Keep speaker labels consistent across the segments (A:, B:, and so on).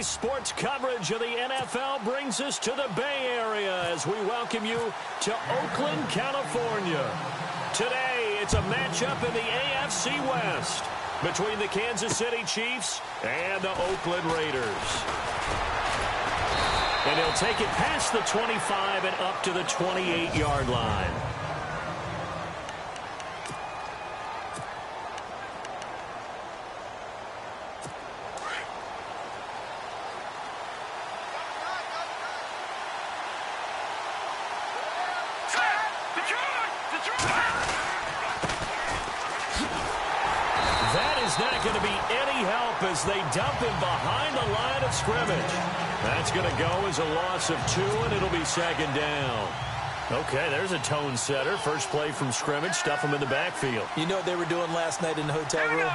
A: Today's sports coverage of the NFL brings us to the Bay Area as we welcome you to Oakland, California. Today, it's a matchup in the AFC West between the Kansas City Chiefs and the Oakland Raiders. And he'll take it past the 25 and up to the 28-yard line. Not going to be any help as they dump him behind the line of scrimmage. That's going to go as a loss of 2, and it'll be second down. Okay, there's a tone setter. First play from scrimmage, stuff him in the backfield.
B: You know what they were doing last night in the hotel room?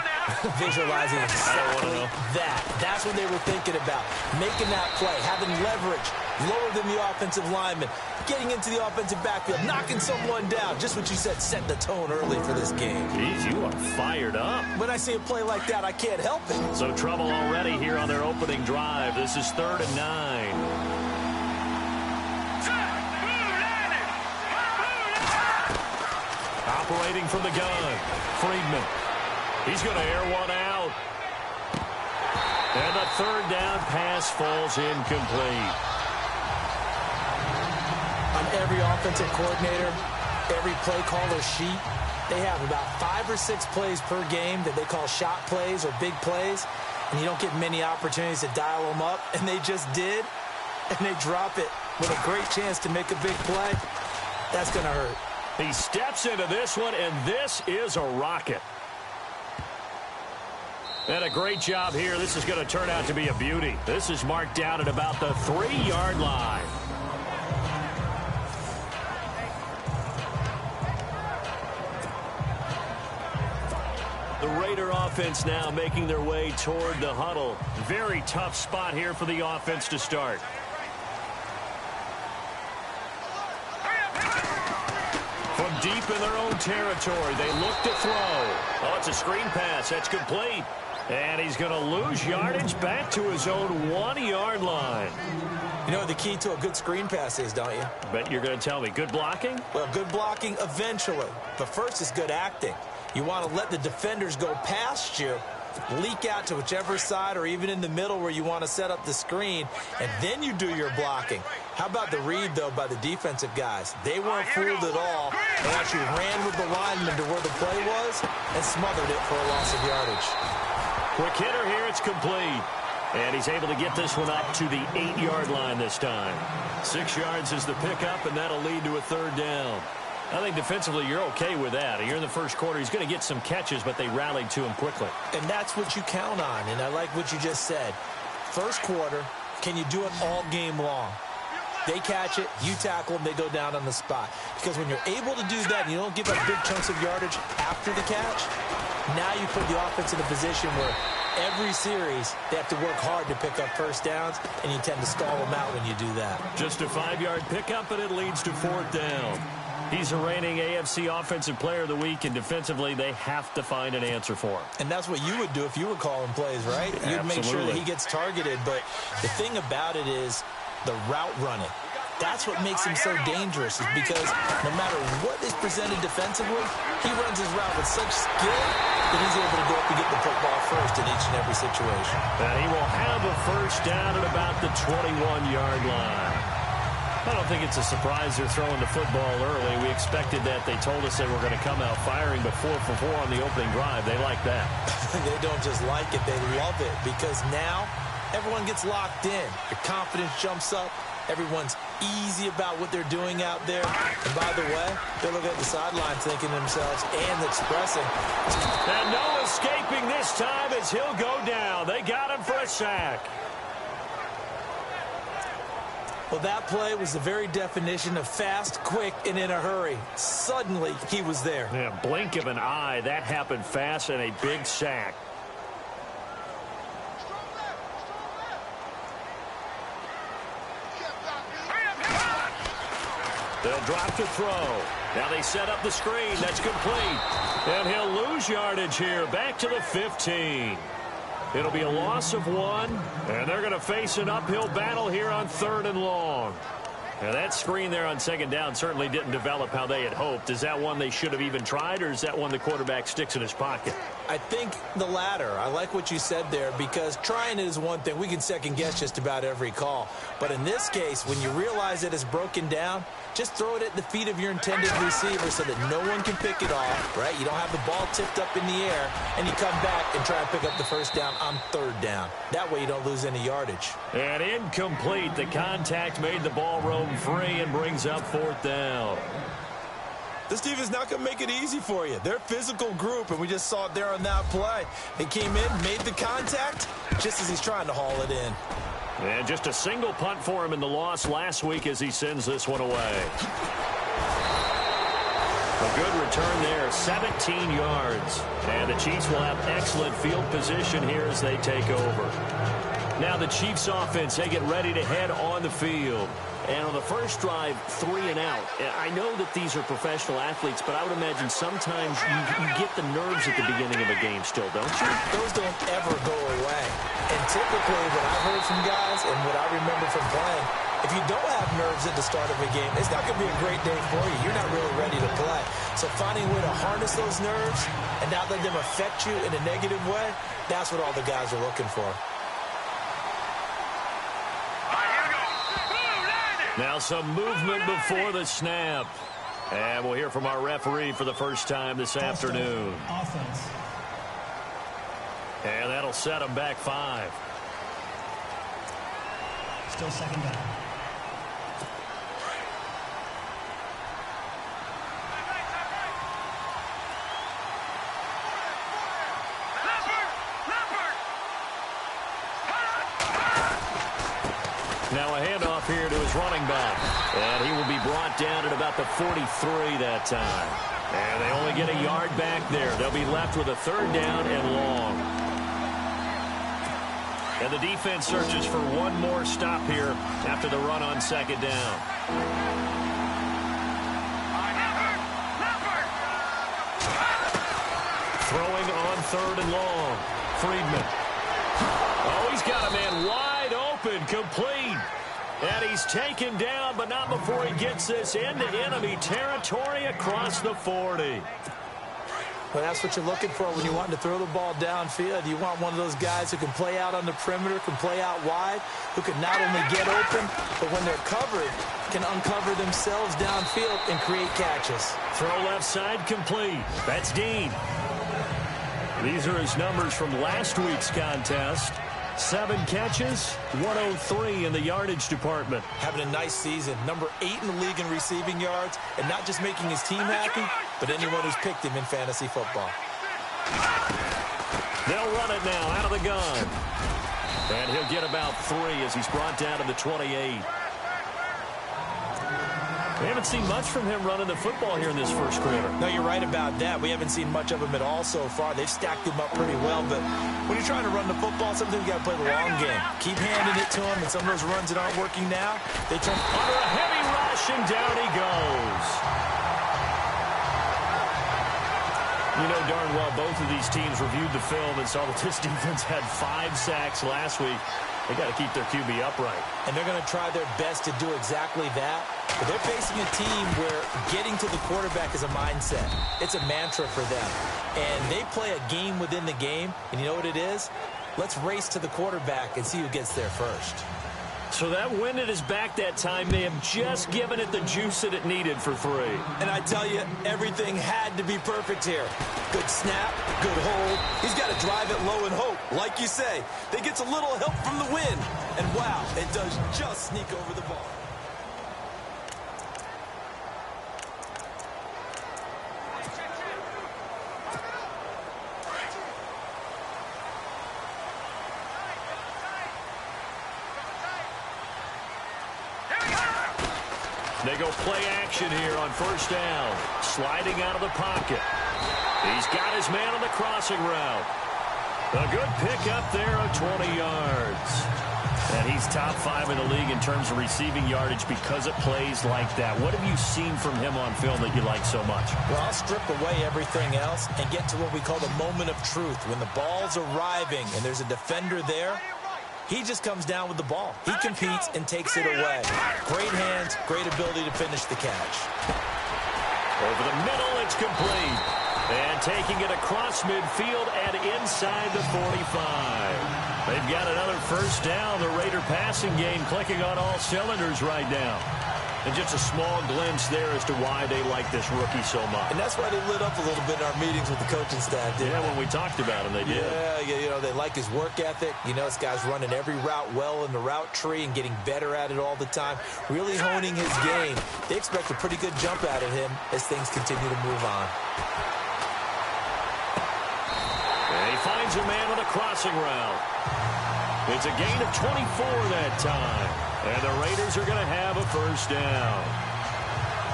B: Visualizing exactly that. That's what they were thinking about. Making that play, having leverage, lower than the offensive lineman, getting into the offensive backfield, knocking someone down. Just what you said, set the tone early for this game.
A: Jeez, you are fired up.
B: When I see a play like that, I can't help it.
A: So trouble already here on their opening drive. This is 3rd and 9. Operating from the gun, Friedman. He's going to air one out. And the 3rd down pass falls incomplete.
B: On every offensive coordinator, every play caller sheet, they have about 5 or 6 plays per game that they call shot plays or big plays, and you don't get many opportunities to dial them up, and they just did, and they drop it with a great chance to make a big play. That's going to hurt.
A: He steps into this one, and this is a rocket. And a great job here. This is going to turn out to be a beauty. This is marked down at about the 3-yard line. The Raider offense now making their way toward the huddle. Very tough spot here for the offense to start. From deep in their own territory, they look to throw. Oh, it's a screen pass. That's complete. And he's going to lose yardage back to his own 1-yard line.
B: You know what the key to a good screen pass is, don't you?
A: Bet you're going to tell me. Good blocking?
B: Well, good blocking eventually. But first is good acting. You want to let the defenders go past you, leak out to whichever side or even in the middle where you want to set up the screen, and then you do your blocking. How about the read, though, by the defensive guys? They weren't fooled at all. They actually ran with the lineman to where the play was and smothered it for a loss of yardage.
A: Quick hitter here. It's complete. And he's able to get this one up to the 8-yard line this time. 6 yards is the pickup, and that'll lead to a 3rd down. I think defensively you're okay with that. You're in the first quarter. He's going to get some catches, but they rallied to him quickly.
B: And that's what you count on, and I like what you just said. First quarter, can you do it all game long? They catch it, you tackle them, they go down on the spot. Because when you're able to do that and you don't give up big chunks of yardage after the catch, now you put the offense in a position where every series they have to work hard to pick up first downs, and you tend to stall them out when you do that.
A: Just a 5-yard pickup, and it leads to 4th down. He's a reigning AFC Offensive Player of the Week, and defensively they have to find an answer for him.
B: And that's what you would do if you were calling plays, right? You'd make sure that he gets targeted. But the thing about it is the route running. That's what makes him so dangerous, is because no matter what is presented defensively, he runs his route with such skill that he's able to go up and get the football first in each and every situation.
A: And he will have a first down at about the 21-yard line. I don't think it's a surprise they're throwing the football early. We expected that. They told us they were going to come out firing, but 4 for 4 on the opening drive. They like that.
B: They don't just like it. They love it, because now everyone gets locked in. Your confidence jumps up. Everyone's easy about what they're doing out there. And by the way, they're looking at the sideline thinking to themselves and expressing.
A: And no escaping this time as he'll go down. They got him for a sack.
B: Well, that play was the very definition of fast, quick, and in a hurry. Suddenly, he was there.
A: Yeah, blink of an eye. That happened fast, and a big sack. They'll drop to throw. Now they set up the screen. That's complete. And he'll lose yardage here. Back to the 15. It'll be a loss of 1, and they're going to face an uphill battle here on 3rd and long. Now, that screen there on 2nd down certainly didn't develop how they had hoped. Is that one they should have even tried, or is that one the quarterback sticks in his pocket?
B: I think the latter. I like what you said there, because trying it is one thing. We can second-guess just about every call. But in this case, when you realize that it's broken down, just throw it at the feet of your intended receiver so that no one can pick it off, right? You don't have the ball tipped up in the air, and you come back and try and pick up the 1st down on 3rd down. That way you don't lose any yardage.
A: And incomplete. The contact made the ball roam free and brings up 4th down.
B: This defense is not going to make it easy for you. They're a physical group, and we just saw it there on that play. They came in, made the contact, just as he's trying to haul it in.
A: And just a single punt for him in the loss last week as he sends this one away. A good return there, 17 yards. And the Chiefs will have excellent field position here as they take over. Now the Chiefs offense, they get ready to head on the field. And on the first drive, 3 and out. I know that these are professional athletes, but I would imagine sometimes you get the nerves at the beginning of a game still, don't you?
B: Those don't ever go away. And typically what I've heard from guys and what I remember from playing, if you don't have nerves at the start of a game, it's not going to be a great day for you. You're not really ready to play. So finding a way to harness those nerves and not let them affect you in a negative way, that's what all the guys are looking for.
A: Now some movement before the snap. And we'll hear from our referee for the first time this afternoon.
C: Offense.
A: And that'll set them back 5.
C: Still 2nd down.
A: Now a handoff here to his running back. And he will be brought down at about the 43 that time. And they only get a yard back there. They'll be left with a 3rd down and long. And the defense searches for one more stop here after the run on 2nd down. Throwing on 3rd and long. Friedman. Oh, he's got a man wide open, complete. And he's taken down, but not before he gets this into enemy territory across the 40.
B: Well, that's what you're looking for when you want to throw the ball downfield. You want one of those guys who can play out on the perimeter, can play out wide, who can not only get open, but when they're covered, can uncover themselves downfield and create catches.
A: Throw left side complete. That's Dean. These are his numbers from last week's contest. 7 catches, 103 in the yardage department.
B: Having a nice season. Number 8 in the league in receiving yards, and not just making his team happy, but anyone who's picked him in fantasy football.
A: They'll run it now out of the gun. And he'll get about 3 as he's brought down to the 28. We haven't seen much from him running the football here in this first quarter.
B: No, you're right about that. We haven't seen much of him at all so far. They've stacked him up pretty well, but when you're trying to run the football, sometimes you got to play the long game. Keep handing it to him, and some of those runs that aren't working now, they turn
A: under a heavy rush, and down he goes. You know darn well both of these teams reviewed the film and saw that this defense had 5 sacks last week. They got to keep their QB upright.
B: And they're going to try their best to do exactly that. But they're facing a team where getting to the quarterback is a mindset. It's a mantra for them. And they play a game within the game. And you know what it is? Let's race to the quarterback and see who gets there first.
A: So that wind at his back that time, they have just given it the juice that it needed for 3.
B: And I tell you, everything had to be perfect here. Good snap, good hold. He's got to drive it low and hope. Like you say, they gets a little help from the wind. And wow, it does just sneak over the ball.
A: They go play action here on 1st down. Sliding out of the pocket. He's got his man on the crossing route. A good pickup there of 20 yards. And he's top 5 in the league in terms of receiving yardage because of plays like that. What have you seen from him on film that you like so much?
B: Well, I'll strip away everything else and get to what we call the moment of truth. When the ball's arriving and there's a defender there, he just comes down with the ball. He competes and takes it away. Great hands, great ability to finish the catch.
A: Over the middle, it's complete. And taking it across midfield and inside the 45. They've got another first down. The Raider passing game clicking on all cylinders right now. And just a small glimpse there as to why they like this rookie so much.
B: And that's why they lit up a little bit in our meetings with the coaching staff, didn't they?
A: When we talked about him, they did.
B: Yeah, you know, they like his work ethic. You know, this guy's running every route well in the route tree and getting better at it all the time, really honing his game. They expect a pretty good jump out of him as things continue to move on.
A: And he finds a man on a crossing route. It's a gain of 24 that time. And the Raiders are going to have a first down.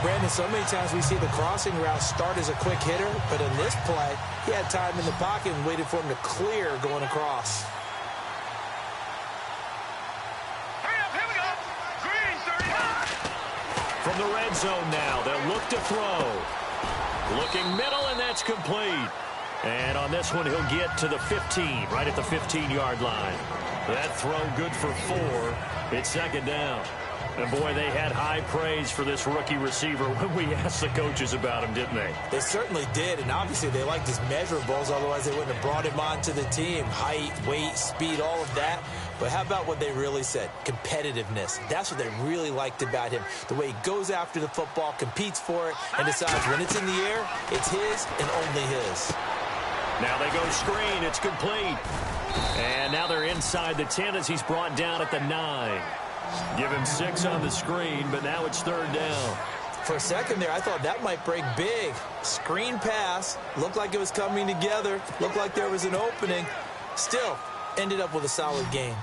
B: Brandon, so many times we see the crossing route start as a quick hitter, but in this play, he had time in the pocket and waited for him to clear going across.
C: Here we go. Green 39.
A: From the red zone now, they'll look to throw. Looking middle, and that's complete. And on this one, he'll get to the 15, right at the 15-yard line. That throw good for 4. It's second down. And, boy, they had high praise for this rookie receiver when we asked the coaches about him, didn't they?
B: They certainly did, and obviously they liked his measurables, otherwise they wouldn't have brought him onto the team. Height, weight, speed, all of that. But how about what they really said? Competitiveness. That's what they really liked about him. The way he goes after the football, competes for it, and decides when it's in the air, it's his and only his.
A: Now they go screen. It's complete. And now they're inside the 10 as he's brought down at the 9. Give him 6 on the screen, but now it's third down.
B: For a second there, I thought that might break big. Screen pass. Looked like it was coming together. Looked like there was an opening. Still, ended up with a solid game.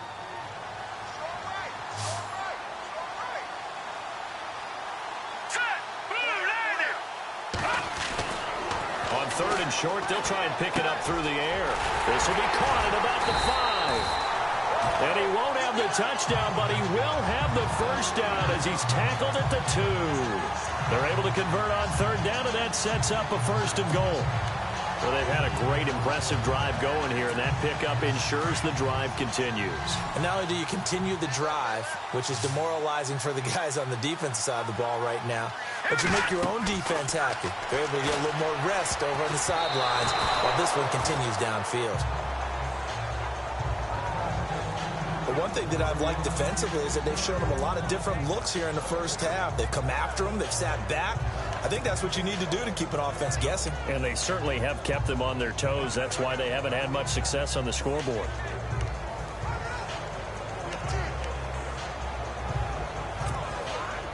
A: Third and short, they'll try and pick it up through the air. This will be caught at about the 5. And he won't have the touchdown, but he will have the first down as he's tackled at the 2. They're able to convert on third down, and that sets up a first and goal. Well, they've had a great, impressive drive going here, and that pickup ensures the drive continues. And
B: not only do you continue the drive, which is demoralizing for the guys on the defensive side of the ball right now, but you make your own defense happy. They're able to get a little more rest over on the sidelines while this one continues downfield. But one thing that I've liked defensively is that they've shown them a lot of different looks here in the first half. They've come after them. They've sat back. I think that's what you need to do to keep an offense guessing.
A: And they certainly have kept them on their toes. That's why they haven't had much success on the scoreboard.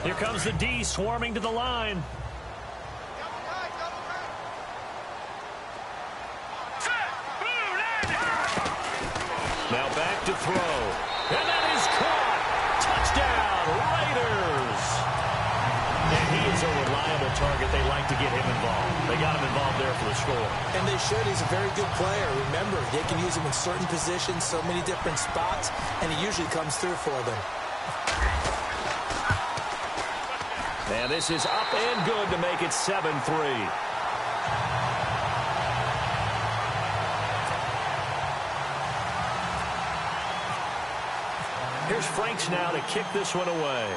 A: Here comes the D swarming to the line. Now back to throw. And that is caught. Touchdown, Raiders. And he is a reliable target. They like to get him involved. They got him involved there for the score.
B: And they should. He's a very good player. Remember, they can use him in certain positions, so many different spots, and he usually comes through for them.
A: And this is up and good to make it 7-3. Here's Franks now to kick this one away.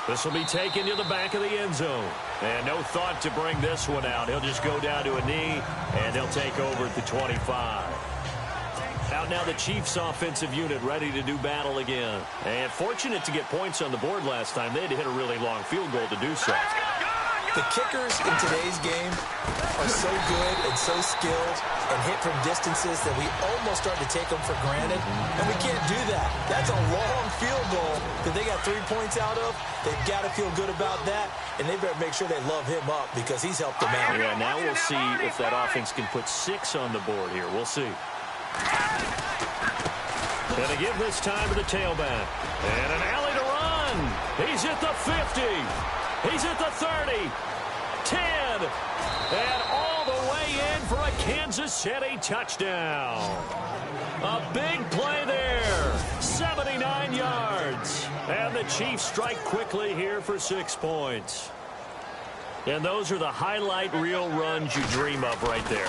A: This will be taken to the back of the end zone. And no thought to bring this one out. He'll just go down to a knee, and he'll take over at the 25. Out now the Chiefs offensive unit ready to do battle again. And fortunate to get points on the board last time. They had to hit a really long field goal to do so.
B: The kickers in today's game are so good and so skilled and hit from distances that we almost start to take them for granted. And we can't do that. That's a long field goal that they got 3 points out of. They've got to feel good about that. And they better make sure they love him up because he's helped them out.
A: Yeah, now we'll see if that offense can put 6 on the board here. We'll see. And they give this time to the tailback. And an alley to run. He's at the 50. He's at the 30. 10. And all the way in for a Kansas City touchdown. A big play there. 79 yards. And the Chiefs strike quickly here for 6 points. And those are the highlight reel runs you dream of right there.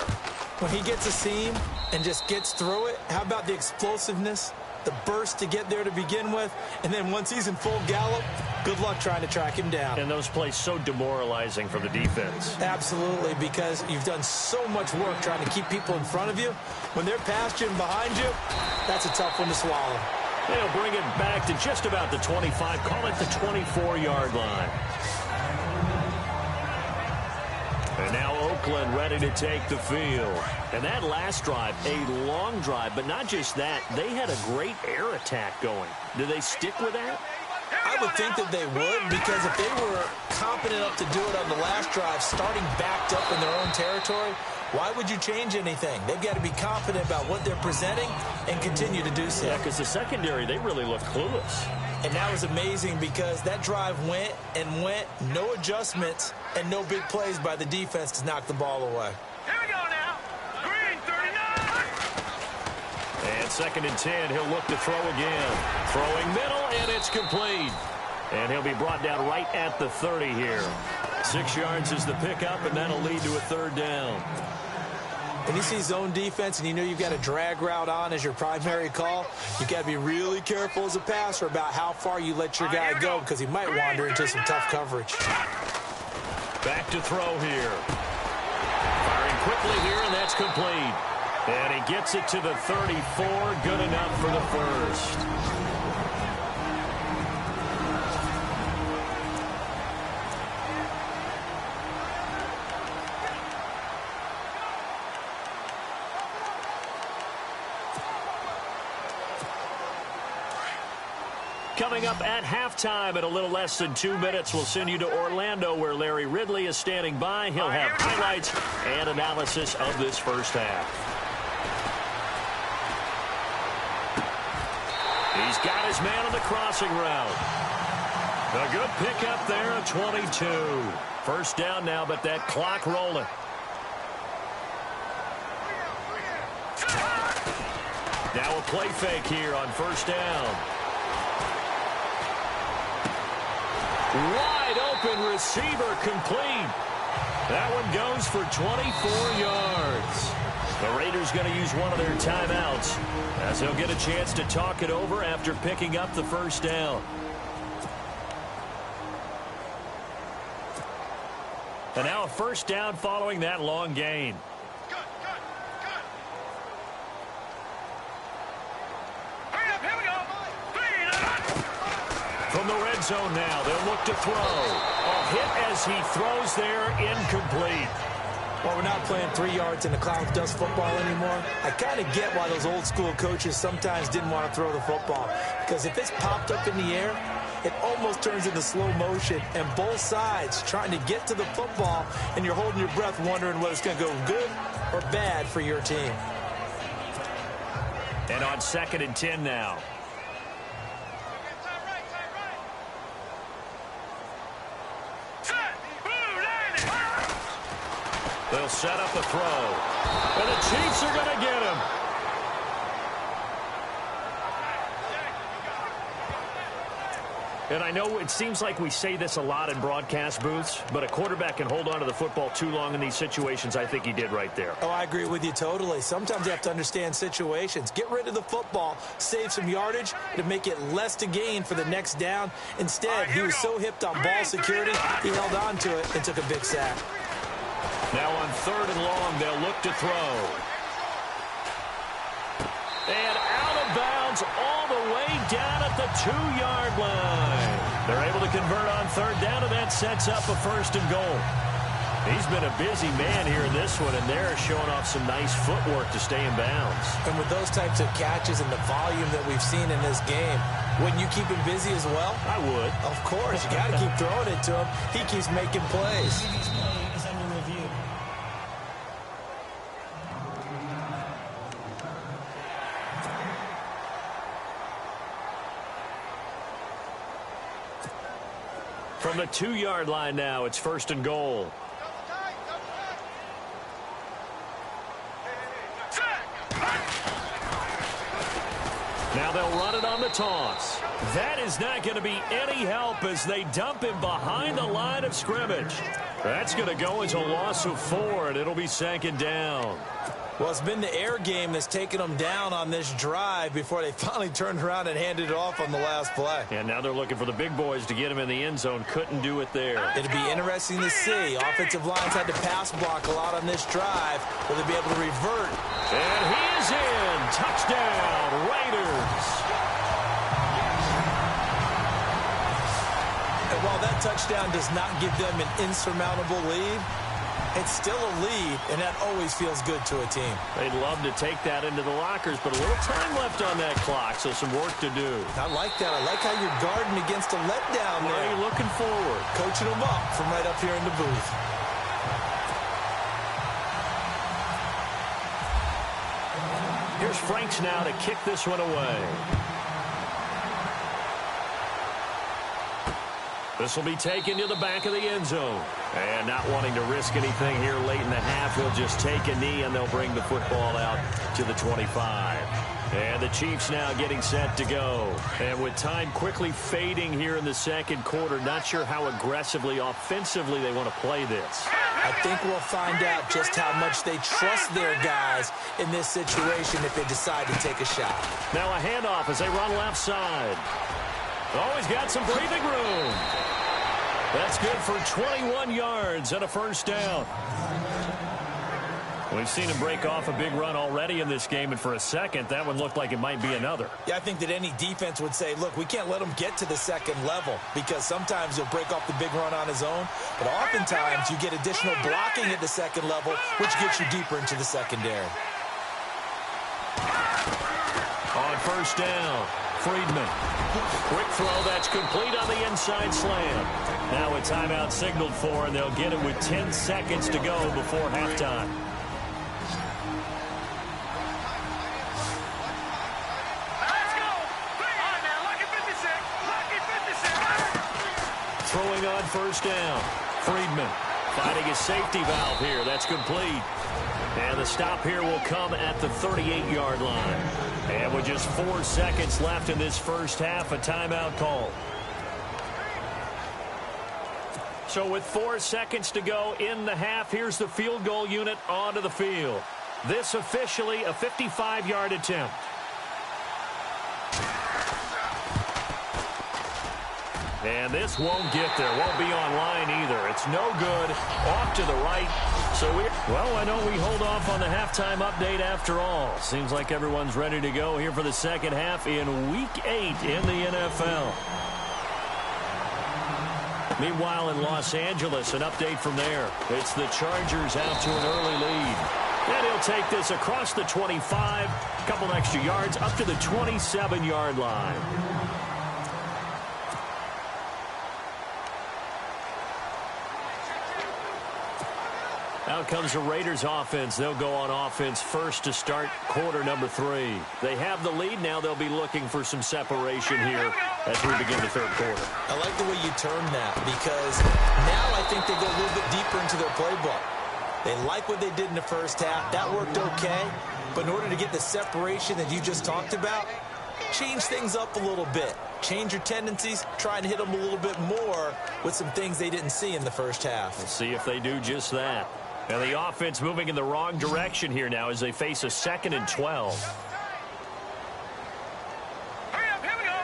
B: When he gets a seam and just gets through it, how about the explosiveness, the burst to get there to begin with, and then once he's in full gallop, good luck trying to track him down.
A: And those plays so demoralizing for the defense.
B: Absolutely, because you've done so much work trying to keep people in front of you. When they're past you and behind you, that's a tough one to swallow.
A: They'll bring it back to just about the 25, call it the 24-yard line. And now Oakland ready to take the field. And that last drive, a long drive, but not just that, they had a great air attack going. Do they stick with that?
B: I would think that they would, because if they were competent enough to do it on the last drive, starting backed up in their own territory, why would you change anything? They've got to be confident about what they're presenting and continue to do so.
A: Yeah, because the secondary, they really looked clueless.
B: And that was amazing because that drive went and went, no adjustments, and no big plays by the defense to knock the ball away.
C: Here we go now. Green, 39.
A: And 2nd and 10, he'll look to throw again. Throwing middle, and it's complete. And he'll be brought down right at the 30 here. 6 yards is the pickup, and that'll lead to a 3rd down.
B: When you see zone defense and you know you've got a drag route on as your primary call, you've got to be really careful as a passer about how far you let your guy go because he might wander into some tough coverage.
A: Back to throw here. Firing quickly here, and that's complete. And he gets it to the 34. Good enough for the first. Coming up at halftime in a little less than 2 minutes, we'll send you to Orlando where Larry Ridley is standing by. He'll have highlights and analysis of this first half. He's got his man on the crossing route. A good pickup there at 22. First down now, but that clock rolling. Now a play fake here on first down. Wide open receiver complete. That one goes for 24 yards. The Raiders going to use one of their timeouts as they'll get a chance to talk it over after picking up the first down. And now a first down following that long gain. From the red zone now, they'll look to throw. A hit as he throws there, incomplete.
B: Well, we're not playing 3 yards in the cloud of dust football anymore. I kind of get why those old school coaches sometimes didn't want to throw the football. Because if it's popped up in the air, it almost turns into slow motion. And both sides trying to get to the football, and you're holding your breath wondering whether it's going to go good or bad for your team.
A: And on 2nd and 10 now. They'll set up a throw. And the Chiefs are going to get him. And I know it seems like we say this a lot in broadcast booths, but a quarterback can hold on to the football too long in these situations. I think he did right there.
B: Oh, I agree with you totally. Sometimes you have to understand situations. Get rid of the football, save some yardage to make it less to gain for the next down. Instead, he was so hipped on ball security, he held on to it and took a big sack.
A: Now on 3rd and long, they'll look to throw. And out of bounds all the way down at the 2-yard line. They're able to convert on 3rd down, and that sets up a 1st and goal. He's been a busy man here in this one, and they're showing off some nice footwork to stay in bounds.
B: And with those types of catches and the volume that we've seen in this game, wouldn't you keep him busy as well?
A: I would.
B: Of course. You got to keep throwing it to him. He keeps making plays.
A: From the 2-yard line now, it's 1st and goal. Now they'll run it on the toss. That is not going to be any help as they dump him behind the line of scrimmage. That's going to go as a loss of 4, and it'll be 2nd down.
B: Well, it's been the air game that's taken them down on this drive before they finally turned around and handed it off on the last play.
A: And now they're looking for the big boys to get him in the end zone. Couldn't do it there.
B: It'll be interesting to see. Offensive lines had to pass block a lot on this drive. Will they be able to revert?
A: And he is in. Touchdown, Raiders.
B: And while that touchdown does not give them an insurmountable lead, it's still a lead, and that always feels good to a team.
A: They'd love to take that into the lockers, but a little time left on that clock, so some work to do.
B: I like that. I like how you're guarding against a letdown
A: Why
B: there.
A: are you looking forward?
B: Coaching them up from right up here in the booth.
A: Here's Franks now to kick this one away. This will be taken to the back of the end zone. And not wanting to risk anything here late in the half, he'll just take a knee and they'll bring the football out to the 25. And the Chiefs now getting set to go. And with time quickly fading here in the second quarter, not sure how aggressively, offensively they want to play this.
B: I think we'll find out just how much they trust their guys in this situation if they decide to take a shot.
A: Now a handoff as they run left side. Always got some breathing room. That's good for 21 yards and a first down. We've seen him break off a big run already in this game, and for a second, that one looked like it might be another.
B: Yeah, I think that any defense would say, look, we can't let him get to the second level because sometimes he'll break off the big run on his own, but oftentimes you get additional blocking at the second level, which gets you deeper into the secondary.
A: On first down, Friedman. Quick throw that's complete on the inside slam. Now a timeout signaled for, and they'll get it with 10 seconds to go before halftime.
C: Let's go. Come on now. Lucky 56. Lucky 56.
A: Throwing on first down, Friedman finding his safety valve here. That's complete. And the stop here will come at the 38-yard line. And with just 4 seconds left in this first half, a timeout call. So with 4 seconds to go in the half, here's the field goal unit onto the field. This officially a 55-yard attempt. And this won't get there. Won't be online either. It's no good. Off to the right. So I know we hold off on the halftime update after all. Seems like everyone's ready to go here for the second half in Week 8 in the NFL. Meanwhile, in Los Angeles, an update from there. It's the Chargers out to an early lead. And he'll take this across the 25, a couple extra yards, up to the 27-yard line. Out comes the Raiders offense. They'll go on offense first to start quarter number 3. They have the lead. Now they'll be looking for some separation here as we begin the third quarter.
B: I like the way you term that because now I think they go a little bit deeper into their playbook. They like what they did in the first half. That worked okay. But in order to get the separation that you just talked about, change things up a little bit. Change your tendencies. Try and hit them a little bit more with some things they didn't see in the first half.
A: We'll see if they do just that. And the offense moving in the wrong direction here now as they face a 2nd and 12.
C: Hurry up, here we go.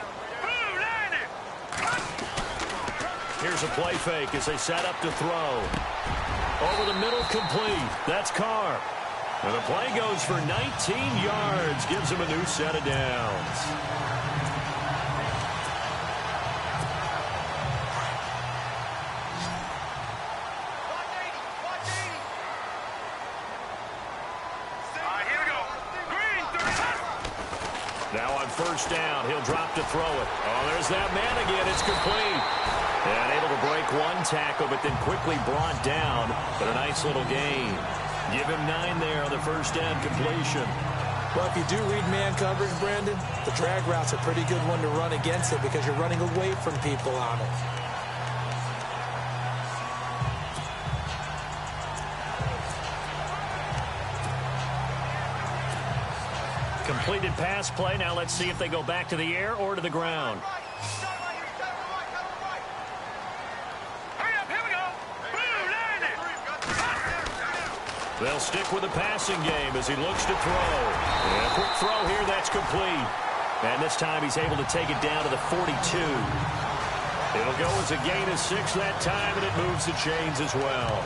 C: Blue, 90.
A: Here's a play fake as they set up to throw. Over the middle, complete. That's Carr. And the play goes for 19 yards. Gives him a new set of downs. Now on first down, he'll drop to throw it. Oh, there's that man again. It's complete. And able to break one tackle, but then quickly brought down. But a nice little gain. Give him 9 there on the first down completion.
B: Well, if you do read man coverage, Brandon, the drag route's a pretty good one to run against it because you're running away from people on it.
A: Completed pass play. Now let's see if they go back to the air or to the ground. They'll stick with the passing game as he looks to throw. And a quick throw here, that's complete. And this time he's able to take it down to the 42. It'll go as a gain of 6 that time, and it moves the chains as well.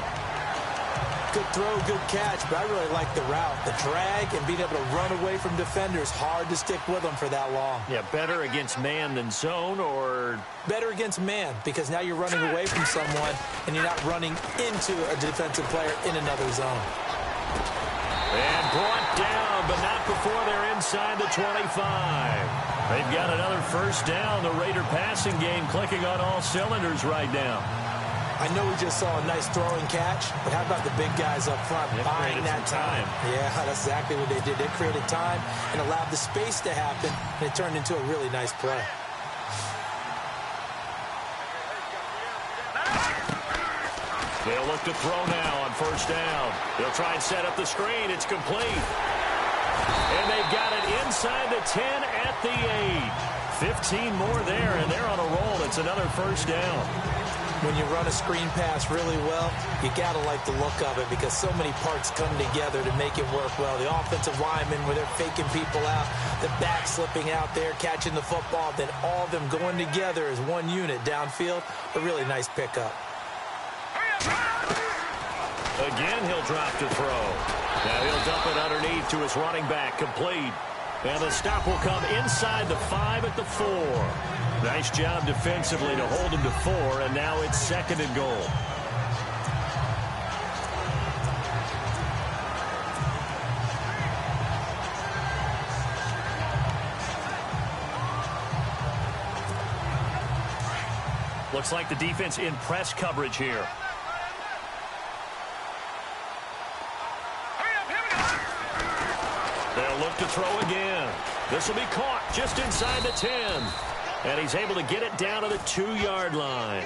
B: Good throw, good catch, but I really like the route. The drag and being able to run away from defenders, hard to stick with them for that long.
A: Yeah, better against man than zone, or?
B: Better against man, because now you're running away from someone and you're not running into a defensive player in another zone.
A: And brought down, but not before they're inside the 25. They've got another first down. The Raider passing game clicking on all cylinders right now.
B: I know we just saw a nice throwing catch, but how about the big guys up front buying that time? Yeah, that's exactly what they did. They created time and allowed the space to happen, and it turned into a really nice play.
A: They'll look to throw now on first down. They'll try and set up the screen. It's complete. And they've got it inside the 10 at the 8. 15 more there, and they're on a roll. It's another first down.
B: When you run a screen pass really well, you got to like the look of it because so many parts come together to make it work well. The offensive linemen, where they're faking people out, the back slipping out there, catching the football, then all of them going together as one unit downfield. A really nice pickup.
A: Again, he'll drop to throw. Now he'll dump it underneath to his running back, complete. And the stop will come inside the 5 at the 4. Nice job defensively to hold him to 4, and now it's 2nd and goal. Looks like the defense in press coverage here. They'll look to throw again. This will be caught just inside the 10. And he's able to get it down to the 2-yard line.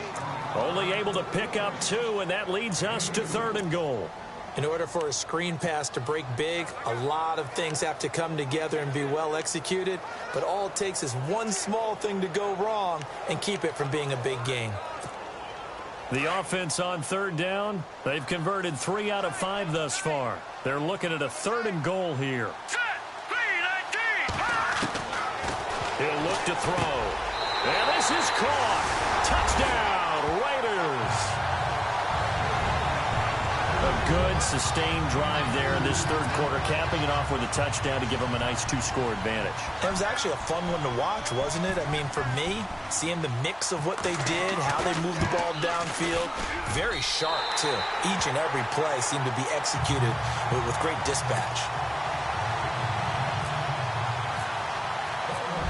A: Only able to pick up 2, and that leads us to 3rd and goal.
B: In order for a screen pass to break big, a lot of things have to come together and be well executed. But all it takes is one small thing to go wrong and keep it from being a big gain.
A: The offense on 3rd down, they've converted 3 out of 5 thus far. They're looking at a 3rd and goal here. He'll look to throw. And this is caught. Touchdown, Raiders. A good, sustained drive there in this 3rd quarter, capping it off with a touchdown to give them a nice 2-score advantage.
B: It was actually a fun one to watch, wasn't it? I mean, for me, seeing the mix of what they did, how they moved the ball downfield, very sharp, too. Each and every play seemed to be executed with great dispatch.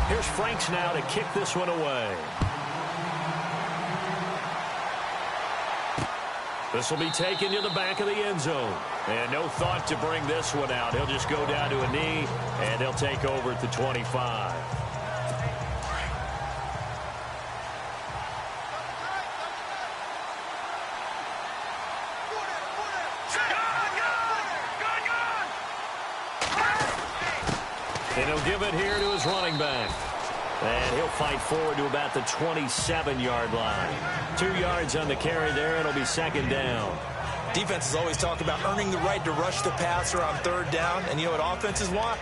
A: Here's Franks now to kick this one away. This will be taken to the back of the end zone. And no thought to bring this one out. He'll just go down to a knee, and he'll take over at the 25. And he'll give it here to his running back. And he'll fight forward to about the 27-yard line. 2 yards on the carry there, and it'll be 2nd down.
B: Defenses always talk about earning the right to rush the passer on 3rd down. And you know what offenses want?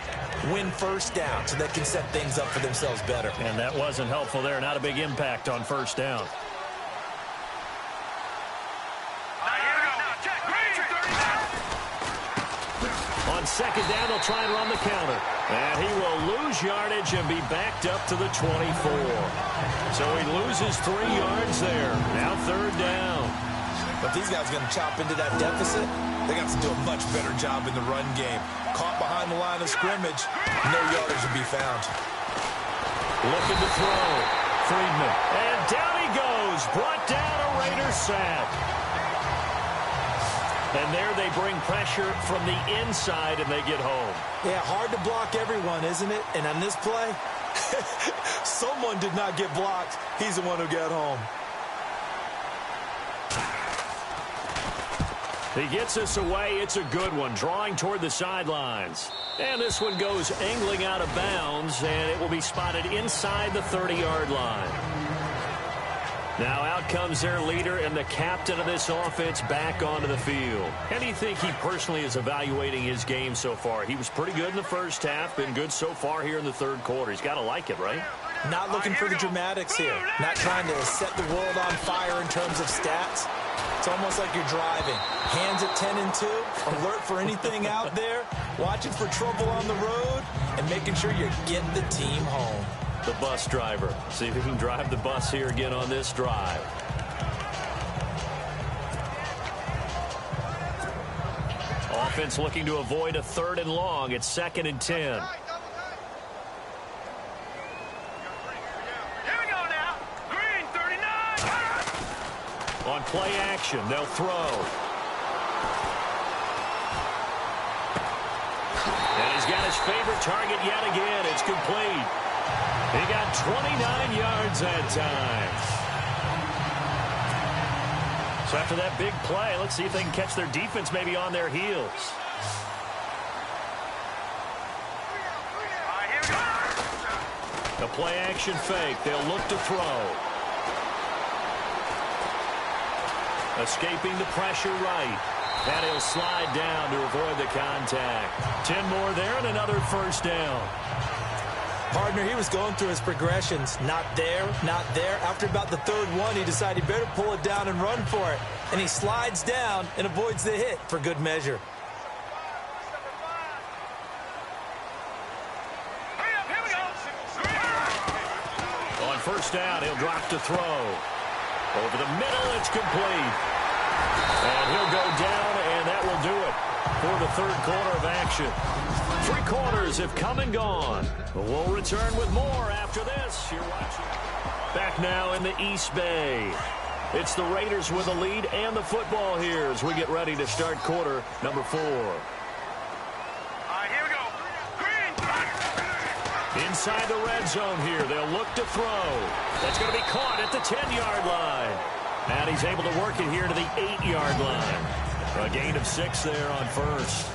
B: Win first down so they can set things up for themselves better.
A: And that wasn't helpful there. Not a big impact on 1st down. On 2nd down, they'll try and run the counter. And he will lose yardage and be backed up to the 24. So he loses 3 yards there. Now 3rd down.
B: But these guys are going to chop into that deficit. They got to do a much better job in the run game. Caught behind the line of scrimmage, no yardage to be found.
A: Looking to throw. Friedman. And down he goes. Brought down a Raiders sack. And there they bring pressure from the inside, and they get home.
B: Yeah, hard to block everyone, isn't it? And on this play, someone did not get blocked. He's the one who got home.
A: He gets us away. It's a good one, drawing toward the sidelines. And this one goes angling out of bounds, and it will be spotted inside the 30-yard line. Now out comes their leader and the captain of this offense back onto the field. How do you think he personally is evaluating his game so far? He was pretty good in the first half, been good so far here in the third quarter. He's got to like it, right?
B: Not looking for the dramatics here. Not trying to set the world on fire in terms of stats. It's almost like you're driving. Hands at 10 and 2, alert for anything out there, watching for trouble on the road, and making sure you get the team home.
A: The bus driver. See if he can drive the bus here again on this drive. Offense looking to avoid a 3rd and long. It's 2nd and 10.
C: Here we go now. Green 39.
A: On play action, they'll throw. And he's got his favorite target yet again. It's complete. He got 29 yards that time. So after that big play, let's see if they can catch their defense maybe on their heels. The play action fake. They'll look to throw. Escaping the pressure right. And he'll slide down to avoid the contact. 10 more there and another first down.
B: Partner, he was going through his progressions. Not there, not there. After about the 3rd one, he decided he better pull it down and run for it. And he slides down and avoids the hit for good measure.
C: Here we go.
A: On first down, he'll drop to throw. Over the middle, it's complete. And he'll go down, and that will do it for the 3rd quarter of action. 3 quarters have come and gone. We'll return with more after this. You're watching. Back now in the East Bay. It's the Raiders with the lead and the football here as we get ready to start quarter number 4.
C: Here we go. Green.
A: Inside the red zone here. They'll look to throw. That's going to be caught at the 10-yard line. And he's able to work it here to the 8-yard line. A gain of 6 there on first.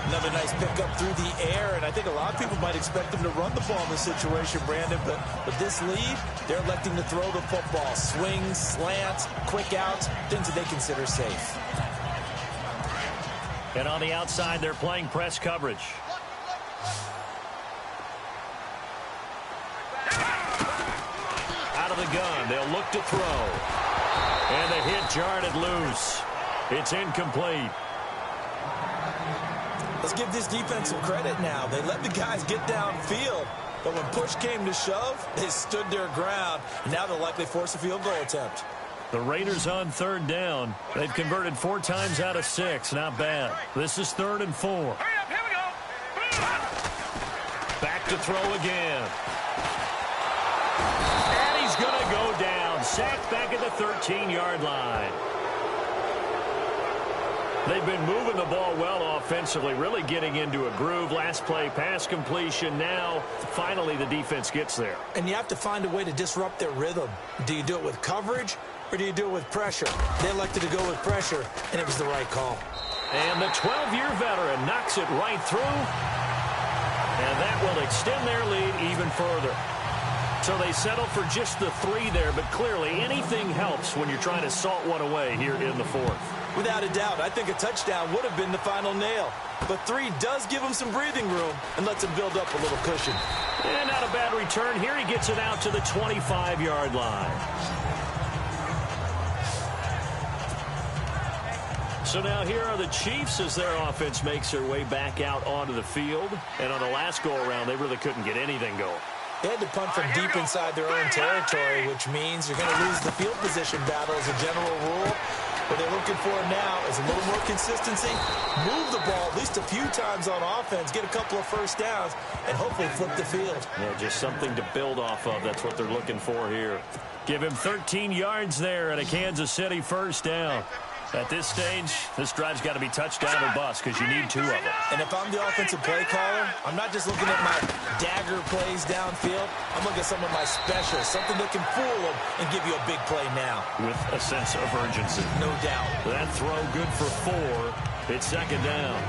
B: Another nice pickup through the air, and I think a lot of people might expect them to run the ball in this situation, Brandon, but with this lead, they're electing to throw the football. Swings, slants, quick outs, things that they consider safe.
A: And on the outside, they're playing press coverage. Out of the gun, they'll look to throw. And the hit jarred it loose. It's incomplete.
B: Let's give this defense some credit now. They let the guys get downfield, but when push came to shove, they stood their ground, and now they'll likely force a field goal attempt.
A: The Raiders on 3rd down. They've converted 4 times out of 6. Not bad. This is 3rd and 4.
C: Hurry up. Here we go.
A: Back to throw again. And he's going to go down. Sacked back at the 13-yard line. They've been moving the ball well offensively, really getting into a groove. Last play, pass completion. Now, finally, the defense gets there.
B: And you have to find a way to disrupt their rhythm. Do you do it with coverage, or do you do it with pressure? They elected to go with pressure, and it was the right call.
A: And the 12-year veteran knocks it right through. And that will extend their lead even further. So they settle for just the 3 there, but clearly anything helps when you're trying to salt one away here in the 4th.
B: Without a doubt, I think a touchdown would have been the final nail. But 3 does give him some breathing room and lets him build up a little cushion.
A: And not a bad return. Here he gets it out to the 25-yard line. So now here are the Chiefs as their offense makes their way back out onto the field. And on the last go-around, they really couldn't get anything going.
B: They had to punt from deep inside their own territory, which means you're going to lose the field position battle as a general rule. What they're looking for now is a little more consistency, move the ball at least a few times on offense, get a couple of first downs, and hopefully flip the field.
A: Yeah, just something to build off of. That's what they're looking for here. Give him 13 yards there and a Kansas City first down. At this stage, this drive's got to be touchdown or bust because you need 2 of them.
B: And if I'm the offensive play caller, I'm not just looking at my dagger plays downfield. I'm looking at some of my specials, something that can fool them and give you a big play now.
A: With a sense of urgency.
B: No doubt.
A: That throw good for 4. It's second down.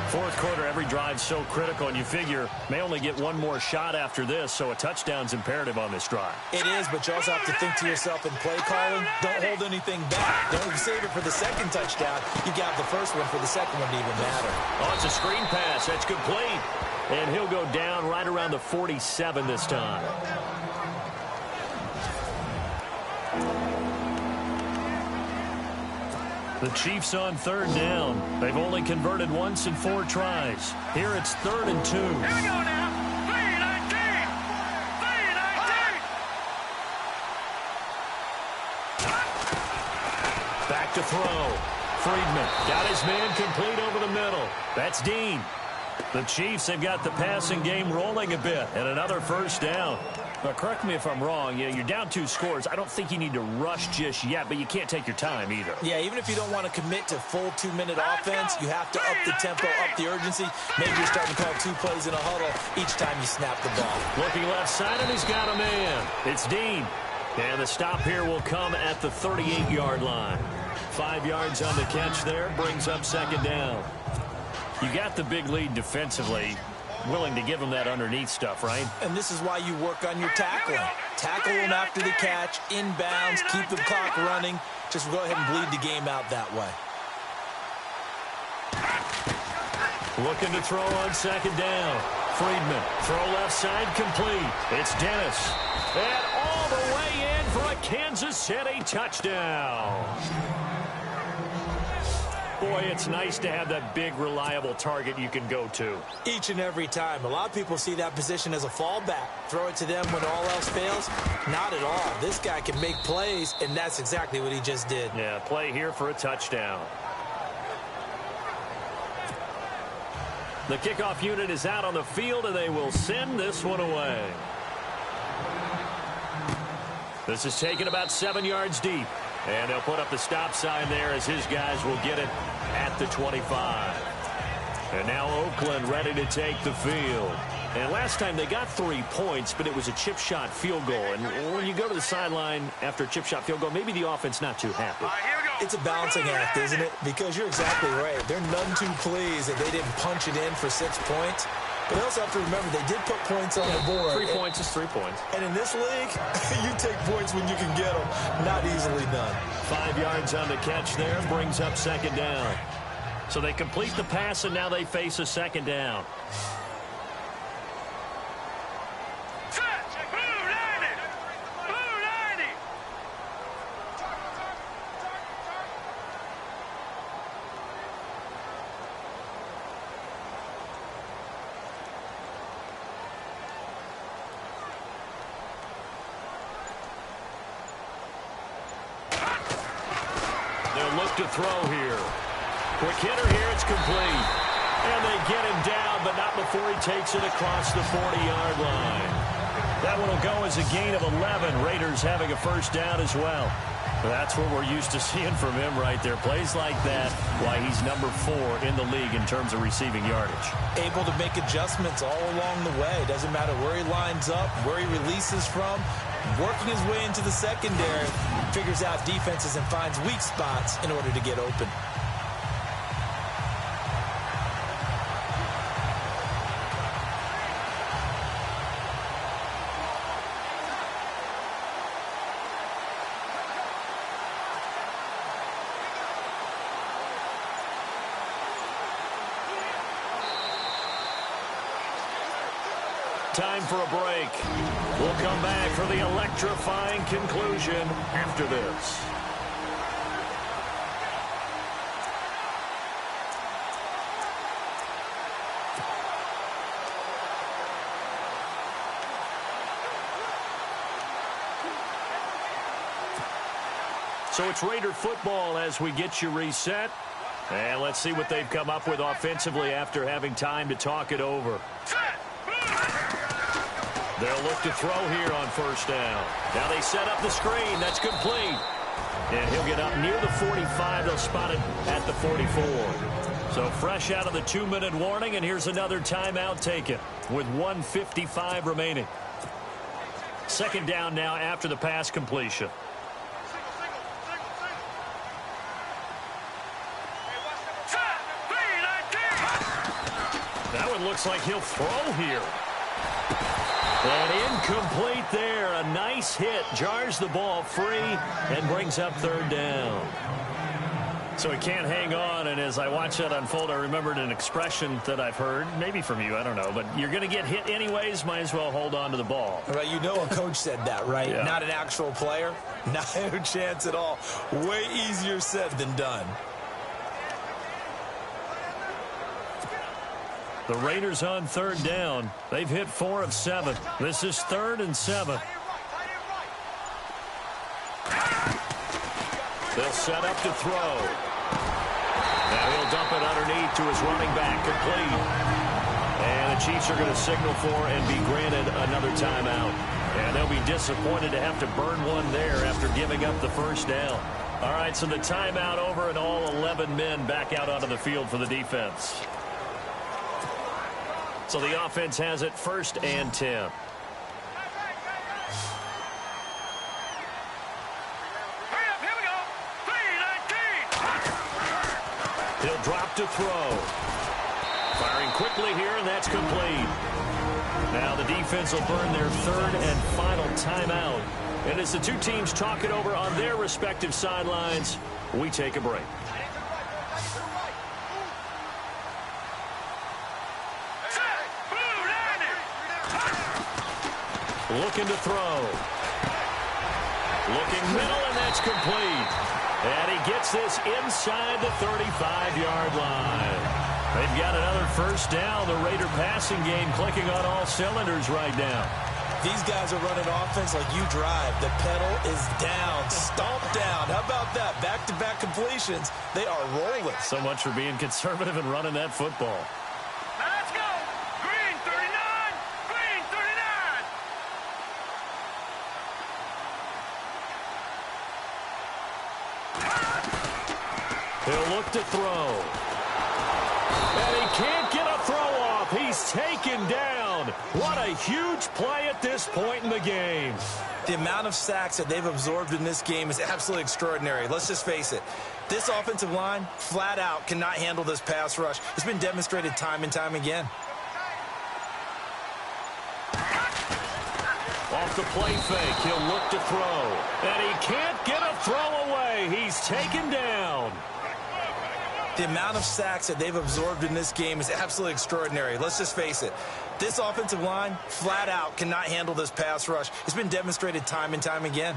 A: Fourth quarter, every drive's so critical, and you figure may only get one more shot after this, so a touchdown's imperative on this drive.
B: It is, but you also have to think to yourself in play calling, don't hold anything back. Don't save it for the second touchdown. You got the first one for the second one to even matter.
A: Oh, it's a screen pass. That's complete. And he'll go down right around the 47 this time. The Chiefs on third down. They've only converted once in 4 tries. Here it's 3rd and 2.
C: Here we go now. 3-19. 3-19.
A: Back to throw. Friedman got his man complete over the middle. That's Dean. The Chiefs have got the passing game rolling a bit, and another first down. Now, correct me if I'm wrong. You're down 2 scores. I don't think you need to rush just yet, but you can't take your time either.
B: Yeah, even if you don't want to commit to full 2-minute offense, you have to up the tempo, up the urgency. Maybe you're starting to call 2 plays in a huddle each time you snap the ball.
A: Looking left side, and he's got a man. It's Dean. And the stop here will come at the 38-yard line. 5 yards on the catch there, brings up second down. You got the big lead defensively. Willing to give them that underneath stuff, right?
B: And this is why you work on your tackling. Tackle them after the catch, inbounds, keep the clock running. Just go ahead and bleed the game out that way.
A: Looking to throw on second down. Friedman, throw left side complete. It's Dennis. And all the way in for a Kansas City touchdown. Boy, it's nice to have that big, reliable target you can go to.
B: Each and every time. A lot of people see that position as a fallback. Throw it to them when all else fails. Not at all. This guy can make plays, and that's exactly what he just did.
A: Yeah, play here for a touchdown. The kickoff unit is out on the field, and they will send this one away. This is taken about 7 yards deep. And they'll put up the stop sign there as his guys will get it at the 25. And now Oakland ready to take the field. And last time they got 3 points, but it was a chip shot field goal. And when you go to the sideline after a chip shot field goal, maybe the offense not too happy.
B: It's a balancing act, isn't it? Because you're exactly right. They're none too pleased that they didn't punch it in for 6 points. But they also have to remember they did put points on the board.
A: 3 points is 3 points.
B: And in this league, you take points when you can get them. Not easily done.
A: 5 yards on the catch there, brings up second down. So they complete the pass, and now they face a second down. To throw here. Quick hitter here, it's complete. And they get him down, but not before he takes it across the 40-yard line. That one will go as a gain of 11. Raiders having a first down as well. That's what we're used to seeing from him right there. Plays like that, why he's number 4 in the league in terms of receiving yardage.
B: Able to make adjustments all along the way. Doesn't matter where he lines up, where he releases from. Working his way into the secondary, figures out defenses and finds weak spots in order to get open.
A: Time for a break. We'll come back for the electrifying conclusion after this. So it's Raider football as we get you reset. And let's see what they've come up with offensively after having time to talk it over. They'll look to throw here on first down. Now they set up the screen. That's complete. And he'll get up near the 45. They'll spot it at the 44. So fresh out of the 2-minute warning, and here's another timeout taken with 1:55 remaining. Second down now after the pass completion. That one looks like he'll throw here. And incomplete there. A nice hit. Jars the ball free and brings up third down. So he can't hang on, and as I watch that unfold, I remembered an expression that I've heard, maybe from you, I don't know, but you're going to get hit anyways, might as well hold on to the ball.
B: Right, you know a coach said that, right?
A: Yeah.
B: Not an actual player. No chance at all. Way easier said than done.
A: The Raiders on third down. They've hit 4 of 7. This is 3rd and 7. They'll set up to throw. Now he'll dump it underneath to his running back, complete. And the Chiefs are going to signal for and be granted another timeout. And they'll be disappointed to have to burn one there after giving up the first down. All right, so the timeout over and all 11 men back out onto the field for the defense. So the offense has it 1st and 10. He'll drop to throw. Firing quickly here, and that's complete. Now the defense will burn their 3rd and final timeout. And as the two teams talk it over on their respective sidelines, we take a break. Looking to throw. Looking middle, and that's complete. And he gets this inside the 35-yard line. They've got another first down. The Raider passing game clicking on all cylinders right now.
B: These guys are running offense like you drive. The pedal is down, stomped down. How about that? Back-to-back completions. They are rolling.
A: So much for being conservative and running that football.
C: Let's go. Green 39. Green 39.
A: He'll look to throw. And he can't get a throw off. He's taken down. What a huge play at this point in the game.
B: The amount of sacks that they've absorbed in this game is absolutely extraordinary. Let's just face it. This offensive line, flat out, cannot handle this pass rush. It's been demonstrated time and time again.
A: Off the play fake, he'll look to throw. And he can't get a throw away. He's taken down.
B: The amount of sacks that they've absorbed in this game is absolutely extraordinary. Let's just face it. This offensive line, flat out, cannot handle this pass rush. It's been demonstrated time and time again.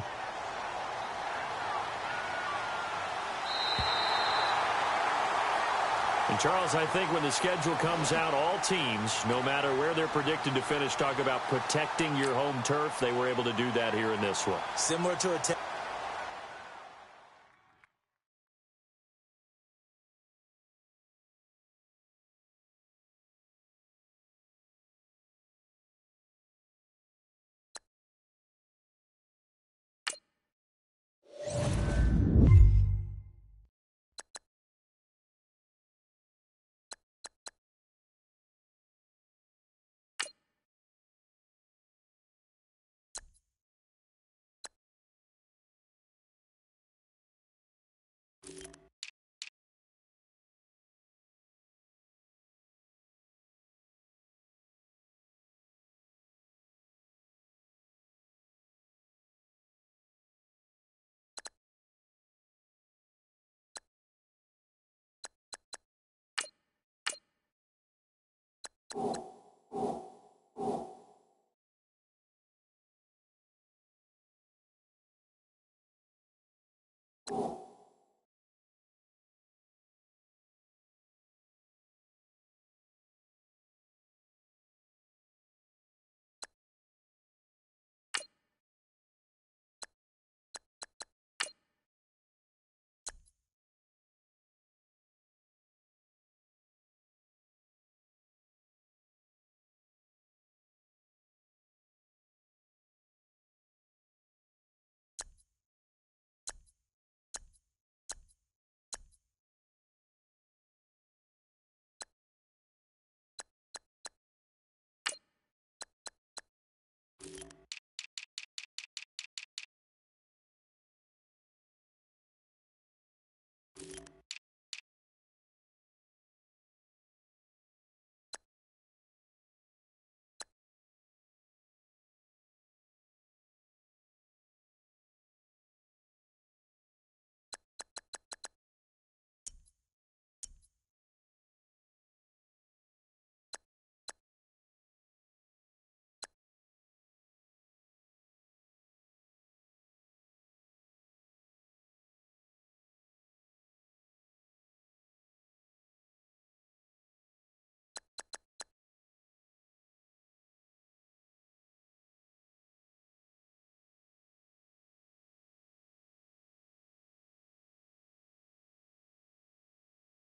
A: And Charles, I think when the schedule comes out, all teams, no matter where they're predicted to finish, talk about protecting your home turf. They were able to do that here in this one.
B: Similar to a
D: You